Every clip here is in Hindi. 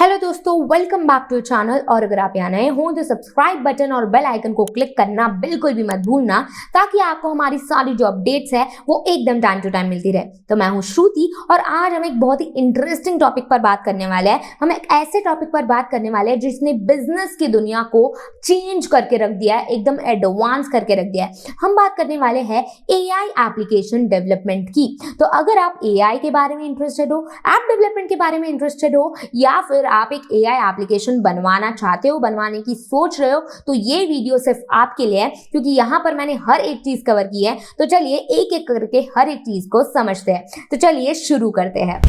हेलो दोस्तों, वेलकम बैक टू चैनल। और अगर आप यहाँ नए हो तो सब्सक्राइब बटन और बेल आइकन को क्लिक करना बिल्कुल भी मत भूलना, ताकि आपको हमारी सारी जो अपडेट्स है वो एकदम टाइम टू टाइम मिलती रहे। तो मैं हूँ श्रुति और आज हम एक बहुत ही इंटरेस्टिंग टॉपिक पर बात करने वाले हैं। हम एक ऐसे टॉपिक पर बात करने वाले हैं जिसने बिजनेस की दुनिया को चेंज करके रख दिया है, एकदम एडवांस करके रख दिया है। हम बात करने वाले हैं AI एप्लीकेशन डेवलपमेंट की। तो अगर आप AI के बारे में इंटरेस्टेड हो, ऐप डेवलपमेंट के बारे में इंटरेस्टेड हो, या फिर आप एक AI एप्लीकेशन बनवाना चाहते हो, बनवाने की सोच रहे हो, तो ये वीडियो सिर्फ आपके लिए है, क्योंकि यहाँ पर मैंने हर एक चीज कवर की है। तो चलिए एक एक करके हर एक चीज को समझते हैं। तो चलिए शुरू करते हैं।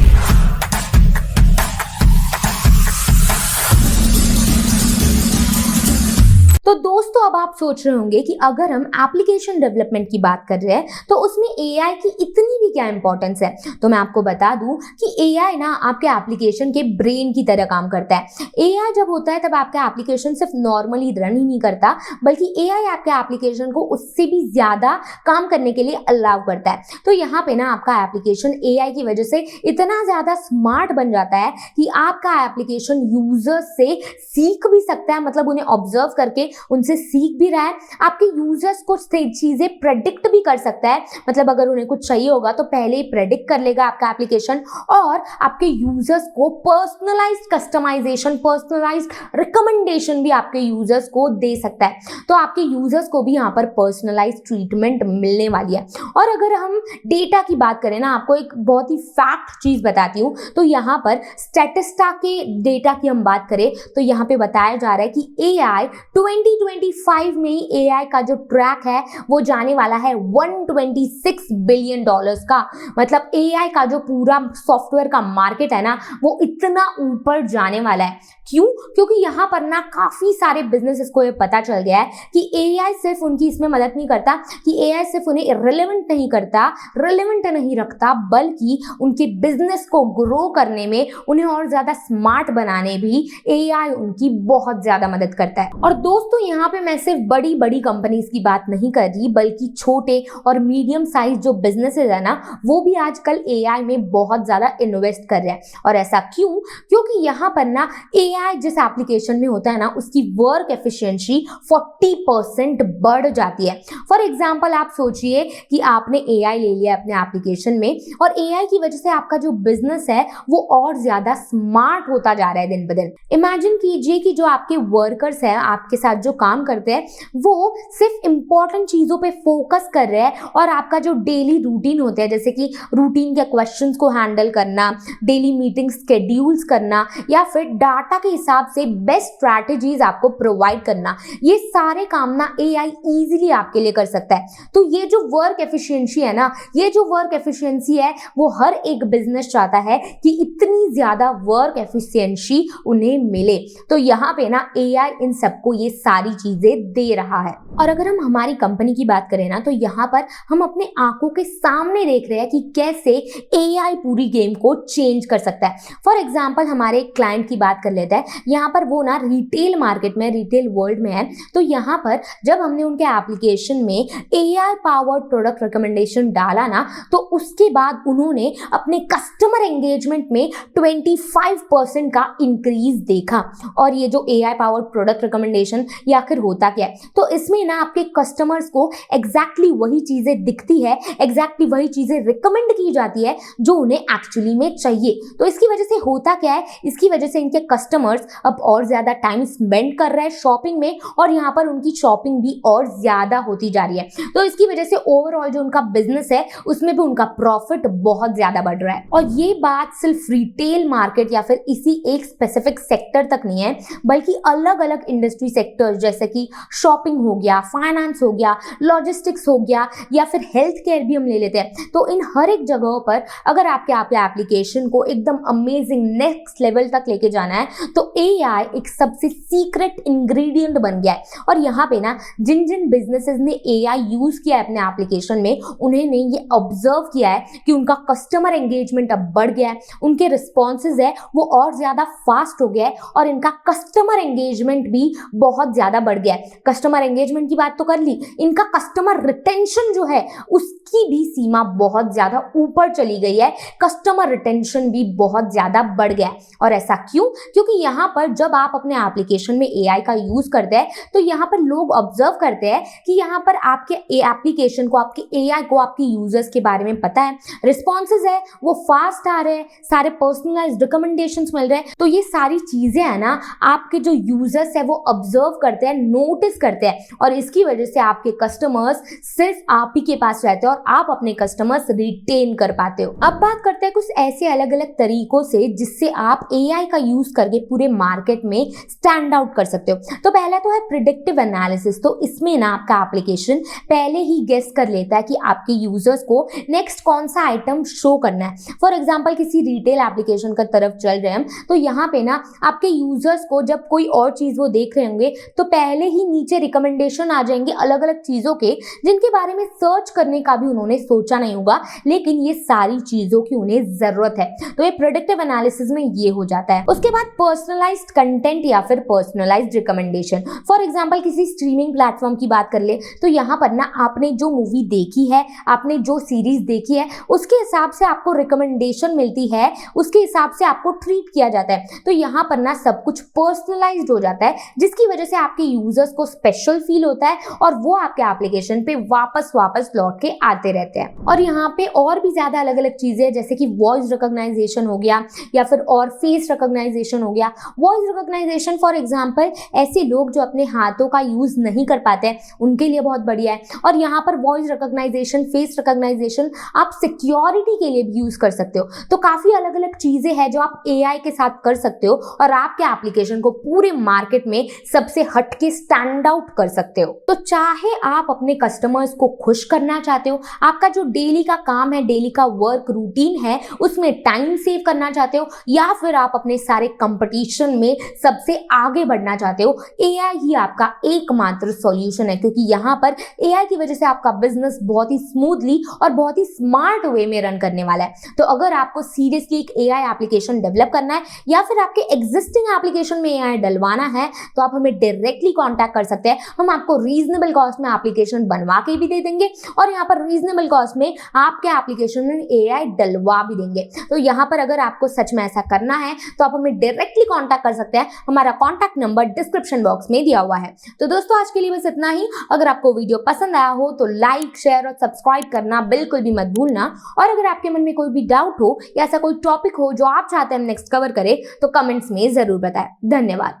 तो दोस्तों, अब आप सोच रहे होंगे कि अगर हम एप्लीकेशन डेवलपमेंट की बात कर रहे हैं तो उसमें AI की इतनी भी क्या इंपॉर्टेंस है। तो मैं आपको बता दूं कि AI ना आपके एप्लीकेशन के ब्रेन की तरह काम करता है। AI जब होता है तब आपका एप्लीकेशन सिर्फ नॉर्मली रन ही नहीं करता, बल्कि AI आपके एप्लीकेशन को उससे भी ज्यादा काम करने के लिए अलाउ करता है। तो यहाँ पे ना आपका एप्लीकेशन AI की वजह से इतना ज्यादा स्मार्ट बन जाता है कि आपका एप्लीकेशन यूजर्स से सीख भी सकता है, मतलब उन्हें ऑब्जर्व करके उनसे सीख भी रहा है। आपके यूजर्स को चीजें प्रेडिक्ट भी कर सकता है, मतलब अगर उन्हें कुछ चाहिए होगा तो पहले ही प्रेडिक्ट कर लेगा आपका एप्लीकेशन, और आपके यूजर्स को पर्सनलाइज्ड कस्टमाइजेशन, पर्सनलाइज्ड रिकमेंडेशन भी आपके यूजर्स को दे सकता है। तो आपके यूजर्स को भी यहाँ पर पर्सनलाइज्ड ट्रीटमेंट मिलने वाली है। और अगर हम डेटा की बात करें ना, आपको एक बहुत ही फैक्ट चीज बताती हूँ। तो यहाँ पर स्टैटिस्टा के डेटा की हम बात करें तो यहाँ पे बताया जा रहा है कि AI 2025 में ही AI का जो ट्रैक है वो जाने वाला है $126 बिलियन का। मतलब AI का जो पूरा सॉफ्टवेयर का मार्केट है ना, वो इतना ऊपर जाने वाला है। क्यों? क्योंकि यहाँ पर ना काफी सारे बिजनेसेस को ये पता चल गया है कि AI सिर्फ उनकी इसमें मदद नहीं करता, कि AI सिर्फ उन्हें रिलेवेंट नहीं करता, रिलेवेंट नहीं रखता, बल्कि उनके बिजनेस को ग्रो करने में, उन्हें और ज्यादा स्मार्ट बनाने भी AI उनकी बहुत ज्यादा मदद करता है। और दोस्तों, यहाँ पे मैं सिर्फ बड़ी बड़ी कंपनीज की बात नहीं कर रही, बल्कि छोटे और मीडियम साइज जो बिजनेसेस है ना, वो भी आजकल AI में बहुत ज्यादा इन्वेस्ट कर रहे हैं। और ऐसा क्यों? क्योंकि यहाँ पर ना AI जिस एप्लीकेशन में होता है ना, उसकी वर्क एफिशिएंसी 40% बढ़ जाती है। फॉर एग्जाम्पल, आप सोचिए कि आपने AI ले लिया अपने एप्लीकेशन में, और AI की वजह से आपका जो बिजनेस है वो और ज्यादा स्मार्ट होता जा रहा है दिन ब दिन। इमेजिन कीजिए कि जो आपके वर्कर्स है, आपके साथ जो काम करते हैं, वो सिर्फ इंपॉर्टेंट चीजों पे फोकस कर रहे हैं, और आपका जो डेली रूटीन होता है, जैसे कि रूटीन के क्वेश्चंस को हैंडल करना, डेली मीटिंग स्केड्यूल्स करना, या फिर डाटा के हिसाब से बेस्ट स्ट्रैटेजीज आपको प्रोवाइड करना, ये सारे काम ना AI इजीली आपके लिए कर सकता है। तो ये जो वर्क एफिशिएंसी है ना, ये जो वर्क एफिशिएंसी है वो हर एक बिजनेस चाहता है कि इतनी ज्यादा वर्क एफिशिएंसी उन्हें मिले। तो यहाँ पे ना AI इन सबको ये सारी चीजें दे रहा है। और अगर हम हमारी कंपनी की बात करें ना, तो यहाँ पर हम अपने आंखों के सामने देख रहे हैं कि कैसे AI पूरी गेम को चेंज कर सकता है। फॉर एग्जाम्पल, हमारे एक क्लाइंट की बात कर लेते हैं। यहाँ पर वो ना रिटेल मार्केट में, रिटेल वर्ल्ड में है। तो यहाँ पर जब हमने उनके एप्लीकेशन में AI पावर्ड प्रोडक्ट रिकमेंडेशन डाला ना, तो उसके बाद उन्होंने अपने कस्टमर एंगेजमेंट में 25% का इंक्रीज देखा। और ये जो AI पावर्ड प्रोडक्ट रिकमेंडेशन ये आखिर होता क्या है? तो इसमें ना आपके कस्टमर्स को एग्जैक्टली वही चीजें दिखती है, एग्जैक्टली वही चीजें रिकमेंड की जाती है जो उन्हें एक्चुअली में चाहिए। तो इसकी वजह से होता क्या है? इसकी वजह से इनके कस्टमर्स अब और ज्यादा टाइम स्पेंड कर रहे हैं शॉपिंग में, और यहाँ पर उनकी शॉपिंग भी और ज्यादा होती जा रही है। तो इसकी वजह से ओवरऑल जो उनका बिजनेस है उसमें भी उनका प्रॉफिट बहुत ज्यादा बढ़ रहा है। और ये बात सिर्फ रिटेल मार्केट या फिर इसी एक स्पेसिफिक सेक्टर तक नहीं है, बल्कि अलग अलग इंडस्ट्री सेक्टर्स, जैसे कि शॉपिंग हो गया, फाइनेंस हो गया, लॉजिस्टिक्स हो गया, या फिर हेल्थ केयर भी हम ले लेते हैं। तो इन हर एक जगहों पर अगर आपके एप्लीकेशन को एकदम अमेजिंग नेक्स्ट लेवल तक लेके जाना है, तो AI एक सबसे सीक्रेट इंग्रेडिएंट बन गया है। और यहाँ पे ना जिन जिन बिजनेसेस ने AI यूज किया है अपने एप्लीकेशन में, उन्होंने ये ऑब्जर्व किया है कि उनका कस्टमर एंगेजमेंट अब बढ़ गया है, उनके रिस्पॉन्सेज है वो और ज्यादा फास्ट हो गया है, और इनका कस्टमर एंगेजमेंट भी बहुत ज्यादा बढ़ गया है। कस्टमर एंगेजमेंट की बात तो कर ली, इनका कस्टमर रिटेंशन जो है उसकी भी सीमा बहुत ज्यादा ऊपर चली गई है, कस्टमर रिटेंशन भी बहुत ज्यादा बढ़ गया है। और ऐसा क्यों? क्योंकि यहाँ पर जब आप अपने एप्लीकेशन में एआई का यूज करते हैं तो यहाँ पर लोग ऑब्जर्व करते हैं कि यहाँ पर आपके एप्लीकेशन को, आपके एआई को, आपके यूजर्स के बारे में पता है, रिस्पॉन्सेज है वो फास्ट आ रहे हैं, सारे पर्सनलाइज्ड रिकमेंडेशंस मिल रहे हैं। तो ये सारी चीजें है ना आपके जो यूजर्स है वो ऑब्जर्व करते हैं, नोटिस करते हैं, और इसकी वजह से आपके कस्टमर्स सिर्फ आप ही के पास रहते हैं और आप अपने कस्टमर्स रिटेन कर पाते हो। अब बात करते हैं कुछ ऐसे अलग अलग तरीकों से जिससे आप एआई का यूज करके पूरे मार्केट में स्टैंड आउट कर सकते हो। तो पहला तो है प्रिडिक्टिव एनालिसिस। तो इसमें ना आपका एप्लीकेशन पहले ही गेस कर लेता है कि आपके यूजर्स को नेक्स्ट कौन सा आइटम शो करना है। फॉर एग्जांपल किसी रिटेल एप्लीकेशन का तरफ चल रहे हैं तो यहाँ पे ना आपके यूजर्स को जब कोई और चीज वो देख रहे होंगे तो पहले ही नीचे रिकमेंडेशन आ जाएंगे अलग अलग चीजों के, जिनके बारे में सर्च करने का भी उन्होंने सोचा नहीं होगा, लेकिन ये सारी चीजों की उन्हें जरूरत है। तो ये प्रेडिक्टिव एनालिसिस में ये हो जाता है। उसके बाद पर्सनलाइज्ड कंटेंट या फिर पर्सनलाइज्ड रिकमेंडेशन। फॉर एग्जांपल किसी स्ट्रीमिंग प्लेटफॉर्म की बात कर ले तो यहाँ पर ना आपने जो मूवी देखी है, आपने जो सीरीज देखी है, उसके हिसाब से आपको रिकमेंडेशन मिलती है, उसके हिसाब से आपको ट्रीट किया जाता है। तो यहाँ पर ना सब कुछ पर्सनलाइज्ड हो जाता है, जिसकी वजह से आपके यूजर्स को स्पेशल फील होता है और वो आपके एप्लीकेशन पे वापस लौट के आते रहते हैं। और यहाँ पे और भी ज्यादा अलग अलग चीजें जैसे कि वॉइस रिकॉग्नाइजेशन हो गया या फिर और फेस रिकॉग्नाइजेशन हो गया। वॉइस रिकॉग्नाइजेशन फॉर एग्जांपल ऐसे लोग जो अपने हाथों का यूज नहीं कर पाते हैं उनके लिए बहुत बढ़िया है। और यहाँ पर वॉइस रिकॉग्नाइजेशन, फेस रिकॉग्नाइजेशन आप सिक्योरिटी के लिए भी यूज कर सकते हो। तो काफी अलग अलग चीजें हैं जो आप एआई के साथ कर सकते हो और आपके एप्लीकेशन को पूरे मार्केट में सबसे हटके स्टैंड आउट कर सकते हो। तो चाहे आप अपने कस्टमर्स को खुश करना चाहते हो, आपका जो डेली का काम है, डेली का वर्क रूटीन है, उसमें टाइम सेव करना चाहते हो, या फिर आप अपने सारे कंपटीशन में सबसे आगे बढ़ना चाहते हो, एआई ही आपका एकमात्र सॉल्यूशन है। क्योंकि यहाँ पर एआई की वजह से आपका बिजनेस बहुत ही स्मूथली और बहुत ही स्मार्ट वे में रन करने वाला है। तो अगर आपको सीरियसली एक एआई एप्लीकेशन डेवलप करना है या फिर आपके एग्जिस्टिंग एप्लीकेशन में एआई डलवाना है तो आप हमें डायरेक्टली कांटेक्ट कर सकते हैं। हम आपको रीजनेबल कॉस्ट में एप्लीकेशन बनवा के भी दे देंगे और यहाँ पर रीजनेबल कॉस्ट में आपके एप्लीकेशन में एआई डलवा भी देंगे। तो यहाँ पर अगर आपको सच में ऐसा करना है तो आप हमें डायरेक्टली कांटेक्ट कर सकते हैं। हमारा कांटेक्ट नंबर डिस्क्रिप्शन बॉक्स में दिया हुआ है। तो दोस्तों आज के लिए बस इतना ही। अगर आपको वीडियो पसंद आया हो तो लाइक, शेयर और सब्सक्राइब करना बिल्कुल भी मत भूलना। और अगर आपके मन में कोई भी डाउट हो या ऐसा कोई टॉपिक हो जो आप चाहते हैं हम नेक्स्ट कवर करें तो कमेंट्स में जरूर बताएं। धन्यवाद।